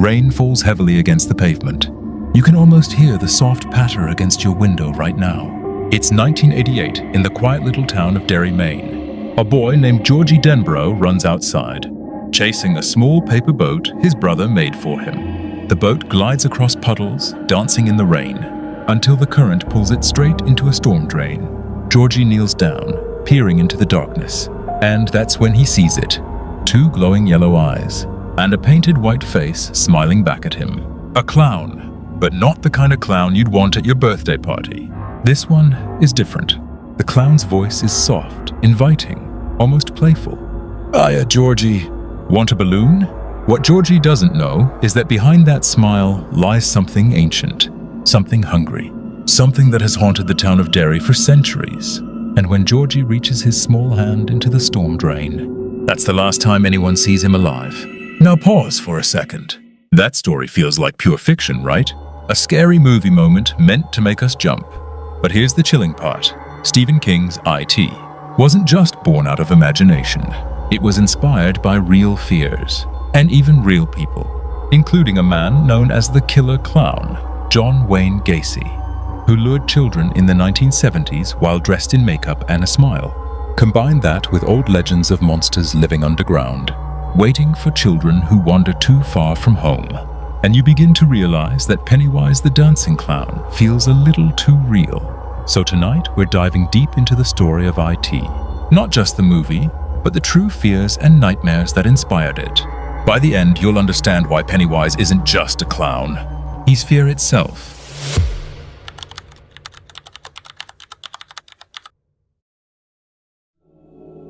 Rain falls heavily against the pavement. You can almost hear the soft patter against your window right now. It's 1988 in the quiet little town of Derry, Maine. A boy named Georgie Denbrough runs outside, chasing a small paper boat his brother made for him. The boat glides across puddles, dancing in the rain, until the current pulls it straight into a storm drain. Georgie kneels down, peering into the darkness, and that's when he sees it. 2 glowing yellow eyes, and a painted white face smiling back at him. A clown, but not the kind of clown you'd want at your birthday party. This one is different. The clown's voice is soft, inviting, almost playful. "Hiya, Georgie. Want a balloon?" What Georgie doesn't know is that behind that smile lies something ancient, something hungry, something that has haunted the town of Derry for centuries. And when Georgie reaches his small hand into the storm drain, that's the last time anyone sees him alive. Now pause for a second. That story feels like pure fiction, right? A scary movie moment meant to make us jump. But here's the chilling part. Stephen King's IT wasn't just born out of imagination. It was inspired by real fears, and even real people, including a man known as the Killer Clown, John Wayne Gacy, who lured children in the 1970s while dressed in makeup and a smile. Combine that with old legends of monsters living underground, waiting for children who wander too far from home, and you begin to realize that Pennywise the Dancing Clown feels a little too real. So tonight, we're diving deep into the story of IT. Not just the movie, but the true fears and nightmares that inspired it. By the end, you'll understand why Pennywise isn't just a clown. He's fear itself.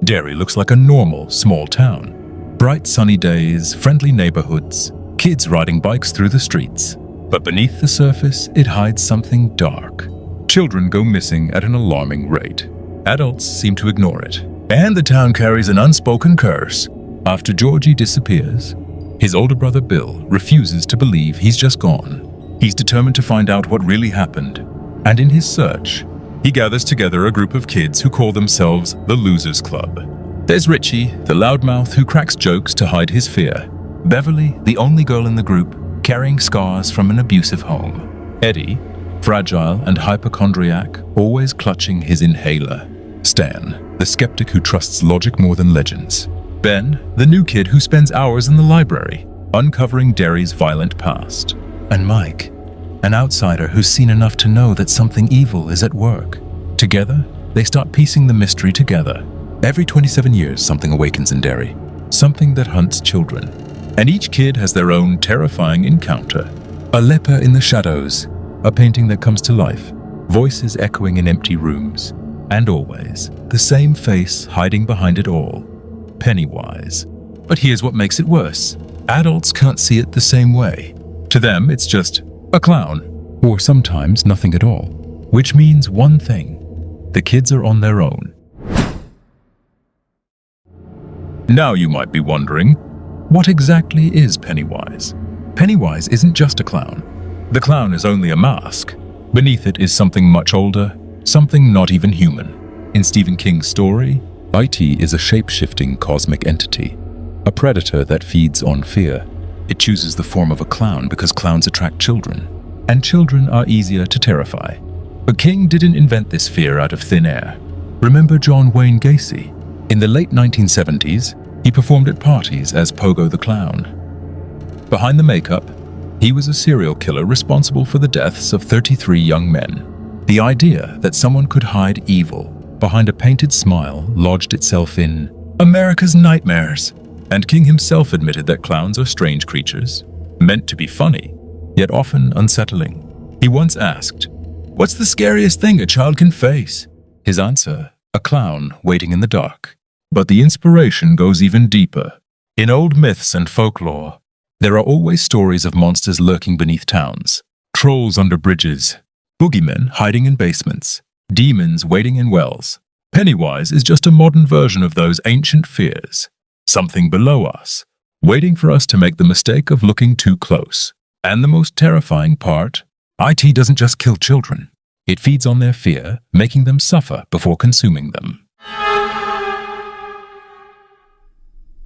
Derry looks like a normal, small town. Bright sunny days, friendly neighborhoods, kids riding bikes through the streets. But beneath the surface, it hides something dark. Children go missing at an alarming rate. Adults seem to ignore it. And the town carries an unspoken curse. After Georgie disappears, his older brother Bill refuses to believe he's just gone. He's determined to find out what really happened. And in his search, he gathers together a group of kids who call themselves the Losers Club. There's Richie, the loudmouth who cracks jokes to hide his fear. Beverly, the only girl in the group, carrying scars from an abusive home. Eddie, fragile and hypochondriac, always clutching his inhaler. Stan, the skeptic who trusts logic more than legends. Ben, the new kid who spends hours in the library, uncovering Derry's violent past. And Mike, an outsider who's seen enough to know that something evil is at work. Together, they start piecing the mystery together. Every 27 years, something awakens in Derry, something that hunts children. And each kid has their own terrifying encounter. A leper in the shadows, a painting that comes to life, voices echoing in empty rooms, and always the same face hiding behind it all, Pennywise. But here's what makes it worse. Adults can't see it the same way. To them, it's just a clown, or sometimes nothing at all, which means one thing: the kids are on their own. Now you might be wondering, what exactly is Pennywise? Pennywise isn't just a clown. The clown is only a mask. Beneath it is something much older, something not even human. In Stephen King's story, IT is a shape-shifting cosmic entity, a predator that feeds on fear. It chooses the form of a clown because clowns attract children, and children are easier to terrify. But King didn't invent this fear out of thin air. Remember John Wayne Gacy? In the late 1970s, he performed at parties as Pogo the Clown. Behind the makeup, he was a serial killer responsible for the deaths of 33 young men. The idea that someone could hide evil behind a painted smile lodged itself in America's nightmares. And King himself admitted that clowns are strange creatures, meant to be funny, yet often unsettling. He once asked, "What's the scariest thing a child can face?" His answer, a clown waiting in the dark. But the inspiration goes even deeper. In old myths and folklore, there are always stories of monsters lurking beneath towns, trolls under bridges, boogeymen hiding in basements, demons waiting in wells. Pennywise is just a modern version of those ancient fears, something below us, waiting for us to make the mistake of looking too close. And the most terrifying part, IT doesn't just kill children. It feeds on their fear, making them suffer before consuming them.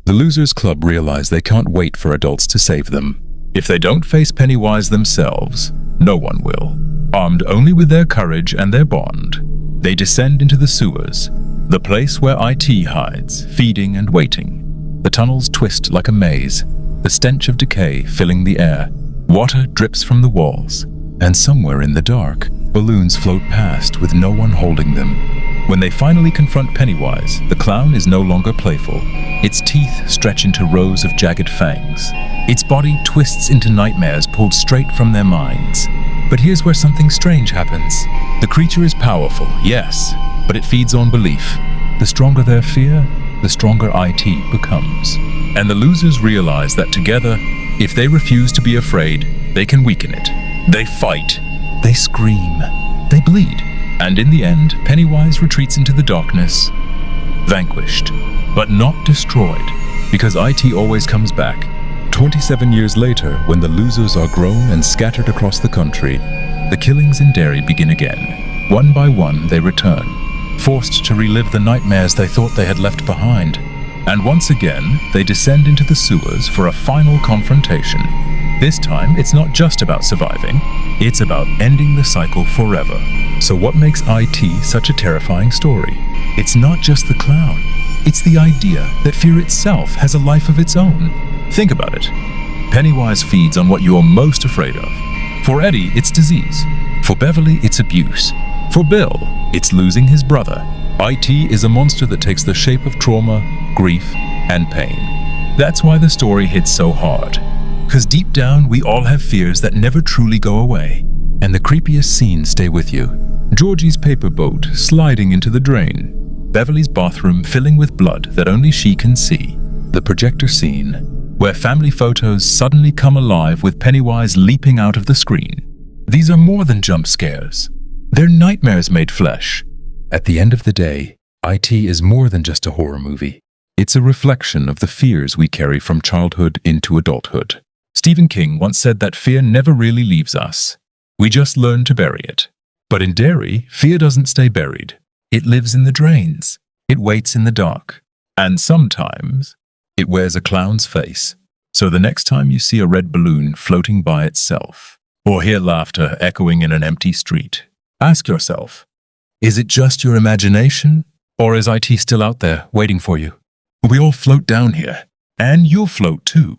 The Losers Club realize they can't wait for adults to save them. If they don't face Pennywise themselves, no one will. Armed only with their courage and their bond, they descend into the sewers, the place where IT hides, feeding and waiting. The tunnels twist like a maze, the stench of decay filling the air. Water drips from the walls, and somewhere in the dark, balloons float past with no one holding them. When they finally confront Pennywise, the clown is no longer playful. Its teeth stretch into rows of jagged fangs. Its body twists into nightmares pulled straight from their minds. But here's where something strange happens. The creature is powerful, yes, but it feeds on belief. The stronger their fear, the stronger IT becomes. And the losers realize that together, if they refuse to be afraid, they can weaken it. They fight. They scream. They bleed. And in the end, Pennywise retreats into the darkness, vanquished, but not destroyed, because IT always comes back. 27 years later, when the losers are grown and scattered across the country, the killings in Derry begin again. One by one, they return, forced to relive the nightmares they thought they had left behind. And once again, they descend into the sewers for a final confrontation. This time, it's not just about surviving, it's about ending the cycle forever. So what makes IT such a terrifying story? It's not just the clown. It's the idea that fear itself has a life of its own. Think about it. Pennywise feeds on what you're most afraid of. For Eddie, it's disease. For Beverly, it's abuse. For Bill, it's losing his brother. IT is a monster that takes the shape of trauma, grief, and pain. That's why the story hits so hard. Because deep down, we all have fears that never truly go away. And the creepiest scenes stay with you. Georgie's paper boat sliding into the drain. Beverly's bathroom filling with blood that only she can see. The projector scene, where family photos suddenly come alive with Pennywise leaping out of the screen. These are more than jump scares. They're nightmares made flesh. At the end of the day, IT is more than just a horror movie. It's a reflection of the fears we carry from childhood into adulthood. Stephen King once said that fear never really leaves us. We just learn to bury it. But in Derry, fear doesn't stay buried. It lives in the drains. It waits in the dark. And sometimes, it wears a clown's face. So the next time you see a red balloon floating by itself, or hear laughter echoing in an empty street, ask yourself, is it just your imagination? Or is IT still out there waiting for you? We all float down here, and you'll float too.